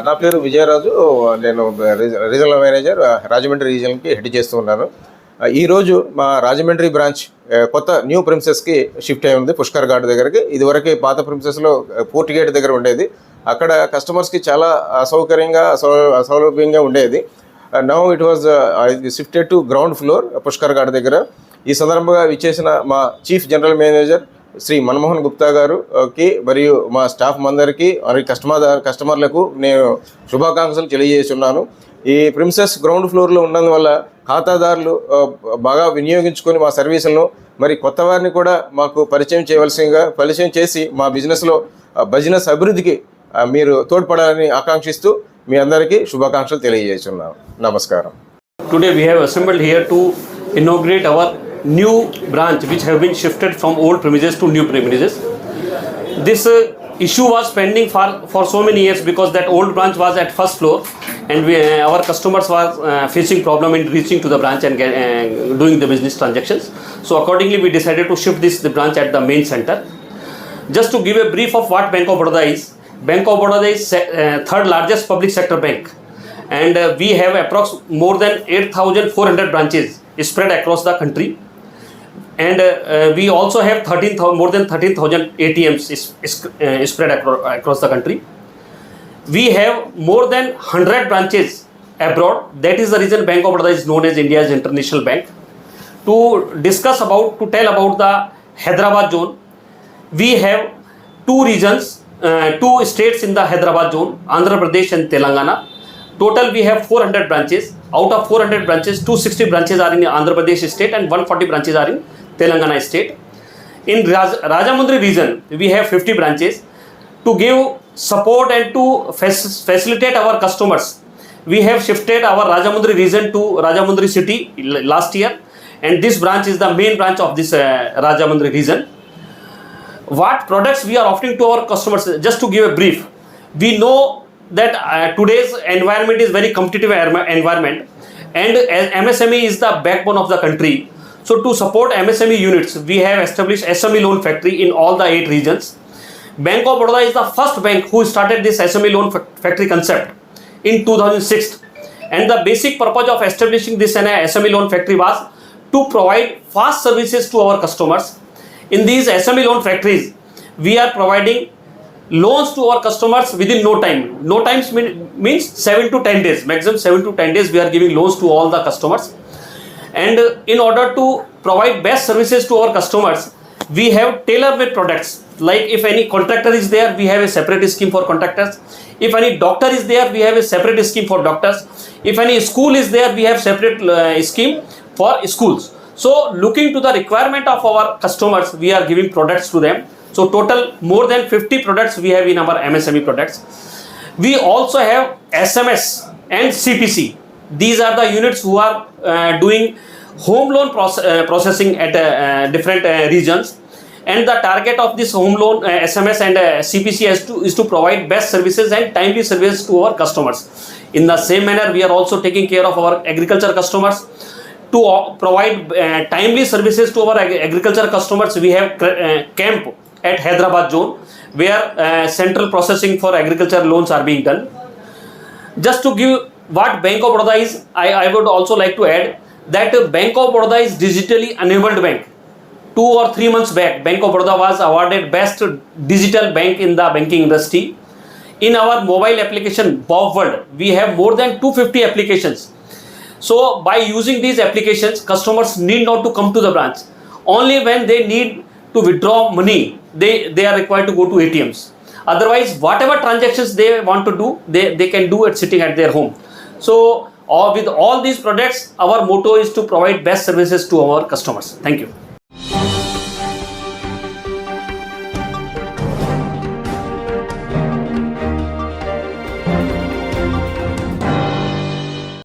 నా పేరు విజయరాజు. నేను రీజనల్ మేనేజర్, రాజమండ్రి రీజన్కి హెడ్ చేస్తూ ఉన్నాను. ఈరోజు మా రాజమండ్రి బ్రాంచ్ కొత్త న్యూ ప్రిన్సెస్కి షిఫ్ట్ అయి ఉంది, పుష్కర్ ఘాట్ దగ్గరికి. ఇదివరకు పాత ప్రిన్సెస్లో పోర్ట్ గేట్ దగ్గర ఉండేది. అక్కడ కస్టమర్స్కి చాలా అసౌకర్యంగా అసౌలభ్యంగా ఉండేది. Now it was shifted to ground floor Pushkar Ghat దగ్గర. ఈ సందర్భంగా విచ్చేసిన మా chief general manager Shri Manmohan Gupta గారుకి మరియు మా స్టాఫ్ అందరికీ మరియు కస్టమర్లకు నేను శుభాకాంక్షలు తెలియజేస్తున్నాను. ఈ ప్రిన్సెస్ గ్రౌండ్ ఫ్లోర్లో ఉన్నందువల్ల ఖాతాదారులు బాగా వినియోగించుకొని మా సర్వీసులను మరి కొత్త వారిని కూడా మాకు పరిచయం చేసి మా బిజినెస్ అభివృద్ధికి మీరు తోడ్పడాలని ఆకాంక్షిస్తూ మీ అందరికీ శుభాకాంక్షలు తెలియజేస్తున్నాను. నమస్కారం. Today we have assembled here to inaugurate our new branch which have been shifted from old premises to new premises. This issue was pending for so many years because that old branch was at first floor and our customers were facing problem in reaching to the branch and doing the business transactions. So accordingly we decided to shift the branch at the main center. Just to give a brief of what Bank of Baroda is, Bank of Baroda is third largest public sector bank, and we have more than 8,400 branches spread across the country, and we also have more than 13,000 ATMs spread across the country. We have more than 100 branches abroad. That is the reason Bank of Baroda is known as India's international bank. To tell about the Hyderabad zone, we have two states in the Hyderabad zone, Andhra Pradesh and Telangana. Total we have 400 branches. Out of 400 branches, 260 branches are in Andhra Pradesh state and 140 branches are in Telangana state. In Rajamundry region, we have 50 branches. To give support and to facilitate our customers, we have shifted our Rajamundry region to Rajamundry city last year, and this branch is the main branch of this Rajamundry region. What products we are offering to our customers? Just to give a brief, we know that today's environment is very competitive environment, and as MSME is the backbone of the country. So to support MSME units, we have established SME loan factory in all the 8 regions. Bank of Baroda is the first bank who started this SME loan factory concept in 2006, and the basic purpose of establishing this SME loan factory was to provide fast services to our customers. In these SME loan factories, we are providing loans to our customers within no time. No times means 7 to 10 days, maximum 7 to 10 days we are giving loans to all the customers. And in order to provide best services to our customers, we have tailor-made products. Like if any contractor is there, we have a separate scheme for contractors. If any doctor is there, we have a separate scheme for doctors. If any school is there, we have separate scheme for schools. So looking to the requirement of our customers, we are giving products to them. So total more than 50 products we have in our MSME products. We also have SMS and CPC. These are the units who are doing home loan processing at different regions. And the target of this home loan SMS and CPC is to provide best services and timely services to our customers. In the same manner, we are also taking care of our agriculture customers. To provide timely services to our agriculture customers, we have camp at Hyderabad zone where central processing for agriculture loans are being done. Just to give what Bank of Baroda is, I would also like to add that Bank of Baroda is digitally enabled bank. 2 or 3 months back, Bank of Baroda was awarded best digital bank in the banking industry. In our mobile application Bob World, we have more than 250 applications. So by using these applications, customers need not to come to the branch. Only when they need to withdraw money, they are required to go to ATMs. Otherwise, whatever transactions they want to do, they can do it sitting at their home. So with all these products, our motto is to provide best services to our customers. Thank you.